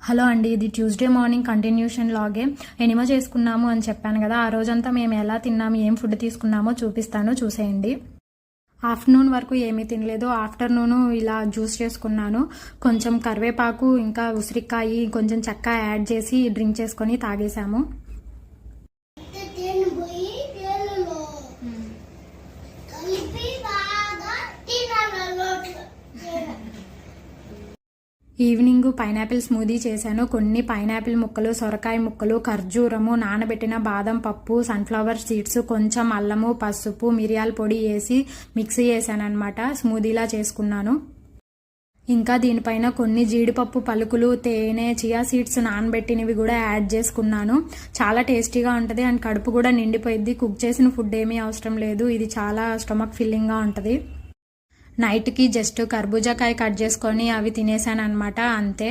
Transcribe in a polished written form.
Hello అండి, ఇది Tuesday morning continuation లాగే. ఎనిమో చేసుకున్నాము అని చెప్పాను కదా. ఆ రోజంతా మేము ఎలా తిన్నాము, ఏం ఫుడ్ తీసుకున్నామో చూపిస్తాను, చూసేయండి. ఆఫ్టర్నూన్ వరకు ఏమీ తినలేదు. ఆఫ్టర్నూన్ ఇలా జ్యూస్ చేసుకున్నాను. కొంచెం కరివేపాకు, ఇంకా ఉసిరికాయ, కొంచెం చెక్క యాడ్ చేసి డ్రింక్ చేసుకొని తాగేసాము. ఈవినింగ్ పైనాపిల్ స్మూదీ చేశాను. కొన్ని పైనాపిల్ ముక్కలు, సొరకాయ ముక్కలు, ఖర్జూరము, నానబెట్టిన బాదం పప్పు, సన్ఫ్లవర్ సీడ్స్, కొంచెం అల్లము, పసుపు, మిరియాల పొడి వేసి మిక్సీ చేశాను అనమాట. స్మూదీలా చేసుకున్నాను. ఇంకా దీనిపైన కొన్ని జీడిపప్పు పలుకులు, తేనె, చియా సీడ్స్ నానబెట్టినవి కూడా యాడ్ చేసుకున్నాను. చాలా టేస్టీగా ఉంటుంది అండ్ కడుపు కూడా నిండిపోయింది. కుక్ చేసిన ఫుడ్ ఏమీ అవసరం లేదు. ఇది చాలా స్టమక్ ఫిల్లింగ్గా ఉంటుంది. నైట్కి జస్ట్ కర్బూజాకాయ కట్ చేసుకొని అవి తినేసాను అనమాట, అంతే.